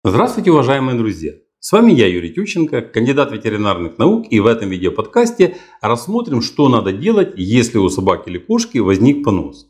Здравствуйте, уважаемые друзья! С вами я, Юрий Тющенко, кандидат ветеринарных наук, и в этом видеоподкасте рассмотрим, что надо делать, если у собаки или кошки возник понос.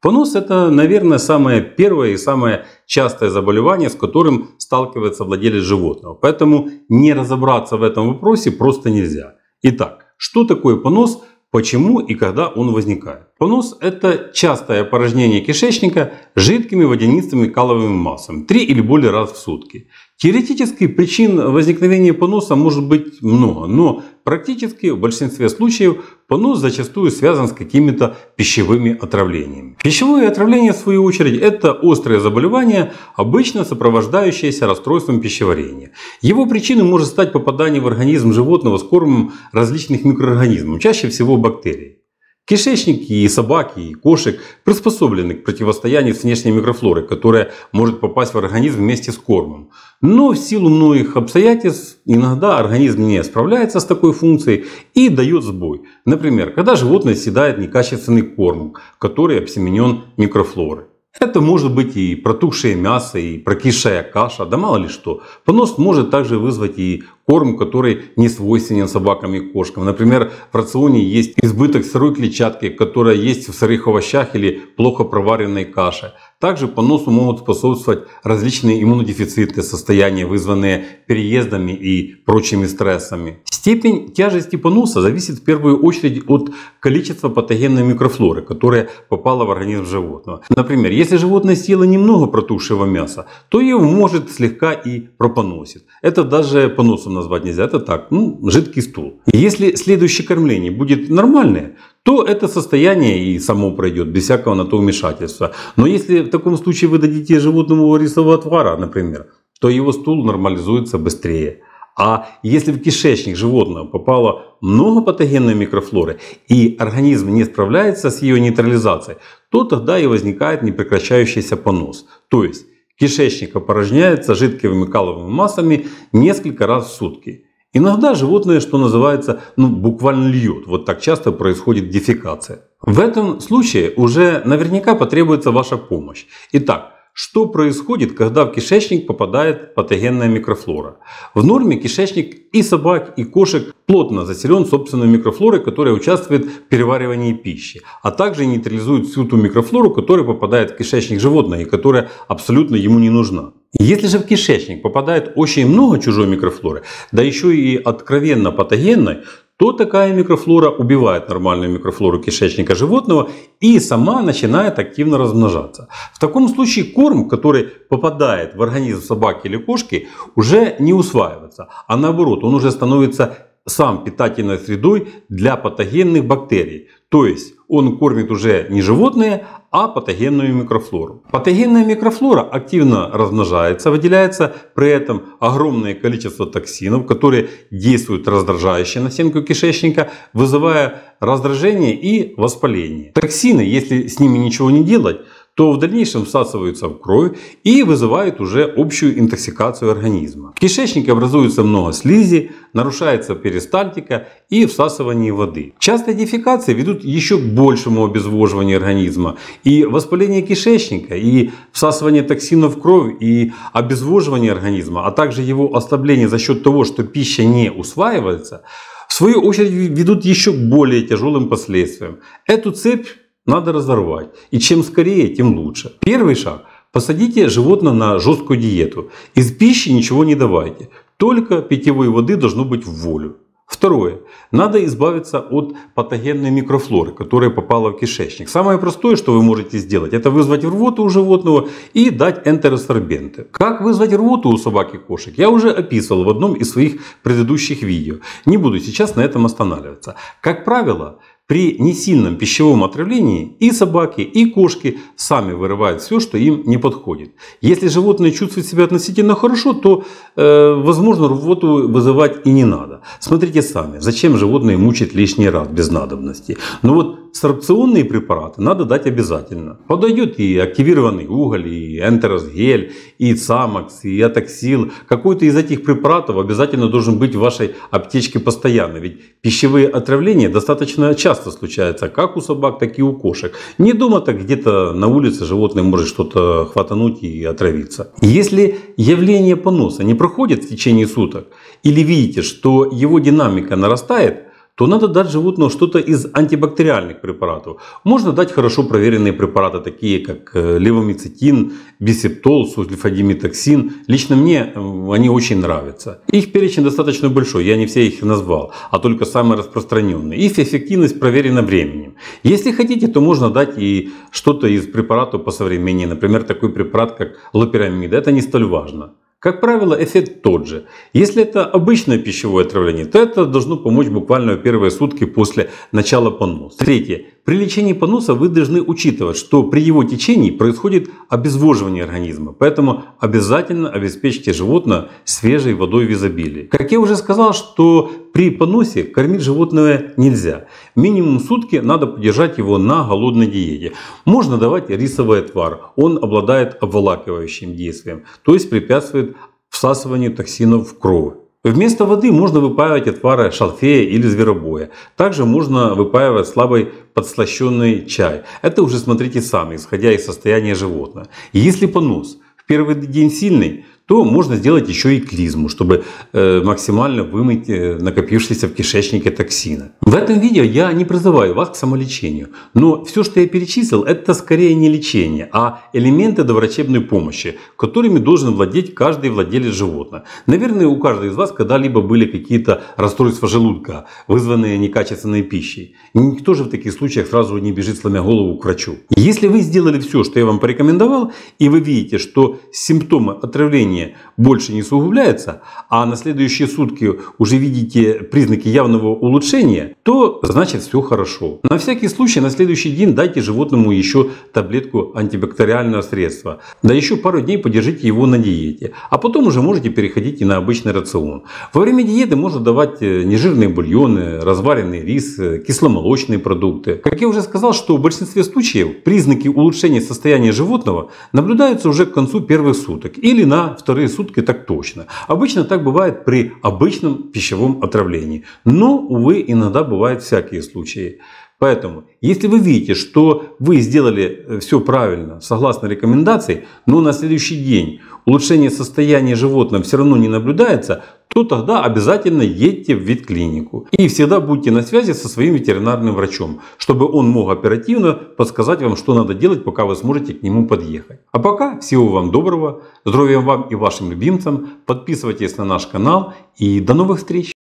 Понос – это, наверное, самое первое и самое частое заболевание, с которым сталкивается владелец животного. Поэтому не разобраться в этом вопросе просто нельзя. Итак, что такое понос? Почему и когда он возникает? Понос – это частое опорожнение кишечника жидкими водянистыми каловыми массами 3 или более раз в сутки. Теоретически причин возникновения поноса может быть много, но практически в большинстве случаев понос зачастую связан с какими-то пищевыми отравлениями. Пищевое отравление, в свою очередь, это острое заболевание, обычно сопровождающееся расстройством пищеварения. Его причиной может стать попадание в организм животного с кормом различных микроорганизмов, чаще всего бактерий. Кишечники и собаки, и кошек приспособлены к противостоянию с внешней микрофлорой, которая может попасть в организм вместе с кормом. Но в силу многих обстоятельств иногда организм не справляется с такой функцией и дает сбой. Например, когда животное съедает некачественный корм, который обсеменен микрофлорой. Это может быть и протухшее мясо, и прокисшая каша, да мало ли что. Понос может также вызвать и корм, который не свойственен собакам и кошкам. Например, в рационе есть избыток сырой клетчатки, которая есть в сырых овощах или плохо проваренной каше. Также поносу могут способствовать различные иммунодефицитные состояния, вызванные переездами и прочими стрессами. Степень тяжести поноса зависит в первую очередь от количества патогенной микрофлоры, которая попала в организм животного. Например, если животное съело немного протухшего мяса, то его может слегка и пропоносит. Это даже поносом назвать нельзя, это так, жидкий стул. Если следующее кормление будет нормальное, то это состояние и само пройдет без всякого на то вмешательства. Но если в таком случае вы дадите животному рисового отвара, например, то его стул нормализуется быстрее. А если в кишечник животного попало много патогенной микрофлоры и организм не справляется с ее нейтрализацией, то тогда и возникает непрекращающийся понос. То есть кишечник опорожняется жидкими каловыми массами несколько раз в сутки. Иногда животное, что называется, буквально льет. Вот так часто происходит дефекация. В этом случае уже наверняка потребуется ваша помощь. Итак, что происходит, когда в кишечник попадает патогенная микрофлора? В норме кишечник и собак, и кошек плотно заселен собственной микрофлорой, которая участвует в переваривании пищи, а также нейтрализует всю ту микрофлору, которая попадает в кишечник животного и которая абсолютно ему не нужна. Если же в кишечник попадает очень много чужой микрофлоры, да еще и откровенно патогенной, то такая микрофлора убивает нормальную микрофлору кишечника животного и сама начинает активно размножаться. В таком случае корм, который попадает в организм собаки или кошки, уже не усваивается, а наоборот, он уже становится сам питательной средой для патогенных бактерий. То есть он кормит уже не животные, а патогенную микрофлору. Патогенная микрофлора активно размножается, выделяется при этом огромное количество токсинов, которые действуют раздражающе на стенку кишечника, вызывая раздражение и воспаление. Токсины, если с ними ничего не делать, то в дальнейшем всасываются в кровь и вызывают уже общую интоксикацию организма. В кишечнике образуется много слизи, нарушается перистальтика и всасывание воды. Частые дефекации ведут еще к большему обезвоживанию организма. И воспаление кишечника, и всасывание токсинов в кровь, и обезвоживание организма, а также его ослабление за счет того, что пища не усваивается, в свою очередь ведут еще к более тяжелым последствиям. Эту цепь надо разорвать. И чем скорее, тем лучше. Первый шаг. Посадите животное на жесткую диету. Из пищи ничего не давайте. Только питьевой воды должно быть в волю. Второе. Надо избавиться от патогенной микрофлоры, которая попала в кишечник. Самое простое, что вы можете сделать, это вызвать рвоту у животного и дать энтеросорбенты. Как вызвать рвоту у собак и кошек, я уже описывал в одном из своих предыдущих видео. Не буду сейчас на этом останавливаться. Как правило, при несильном пищевом отравлении и собаки, и кошки сами вырывают все, что им не подходит. Если животное чувствует себя относительно хорошо, то возможно рвоту вызывать и не надо. Смотрите сами, зачем животное мучить лишний раз без надобности. Но вот сорбционные препараты надо дать обязательно. Подойдет и активированный уголь, и энтеросгель, и цамакс, и атаксил. Какой-то из этих препаратов обязательно должен быть в вашей аптечке постоянно. Ведь пищевые отравления достаточно часто случаются как у собак, так и у кошек. Не дома, так где-то на улице животное может что-то хватануть и отравиться. Если явление поноса не проходит в течение суток, или видите, что его динамика нарастает, то надо дать животному что-то из антибактериальных препаратов. Можно дать хорошо проверенные препараты, такие как левомицетин, бисептол, сульфадимитоксин. Лично мне они очень нравятся. Их перечень достаточно большой, я не все их назвал, а только самые распространенные. Их эффективность проверена временем. Если хотите, то можно дать и что-то из препаратов посовременнее. Например, такой препарат, как лопирамид. Это не столь важно. Как правило, эффект тот же. Если это обычное пищевое отравление, то это должно помочь буквально в первые сутки после начала поноса. Третье. При лечении поноса вы должны учитывать, что при его течении происходит обезвоживание организма. Поэтому обязательно обеспечьте животное свежей водой в изобилии. Как я уже сказал, что при поносе кормить животное нельзя. Минимум сутки надо подержать его на голодной диете. Можно давать рисовый отвар. Он обладает обволакивающим действием, то есть препятствует всасыванию токсинов в кровь. Вместо воды можно выпаивать отвары шалфея или зверобоя. Также можно выпаивать слабый подслащенный чай. Это уже смотрите сами, исходя из состояния животного. Если понос в первый день сильный, то можно сделать еще и клизму, чтобы максимально вымыть накопившиеся в кишечнике токсины. В этом видео я не призываю вас к самолечению, но все, что я перечислил, это скорее не лечение, а элементы доврачебной помощи, которыми должен владеть каждый владелец животного. Наверное, у каждого из вас когда-либо были какие-то расстройства желудка, вызванные некачественной пищей. Никто же в таких случаях сразу не бежит, сломя голову, к врачу. Если вы сделали все, что я вам порекомендовал, и вы видите, что симптомы отравления больше не усугубляется, а на следующие сутки уже видите признаки явного улучшения, то значит все хорошо. На всякий случай на следующий день дайте животному еще таблетку антибактериального средства. Да еще пару дней подержите его на диете. А потом уже можете переходить и на обычный рацион. Во время диеты можно давать нежирные бульоны, разваренный рис, кисломолочные продукты. Как я уже сказал, что в большинстве случаев признаки улучшения состояния животного наблюдаются уже к концу первых суток или на вторые сутки так точно. Обычно так бывает при обычном пищевом отравлении. Но, увы, иногда бывают всякие случаи. Поэтому, если вы видите, что вы сделали все правильно, согласно рекомендации, но на следующий день улучшение состояния животного все равно не наблюдается, то тогда обязательно едьте в ветклинику. И всегда будьте на связи со своим ветеринарным врачом, чтобы он мог оперативно подсказать вам, что надо делать, пока вы сможете к нему подъехать. А пока всего вам доброго, здоровья вам и вашим любимцам, подписывайтесь на наш канал и до новых встреч!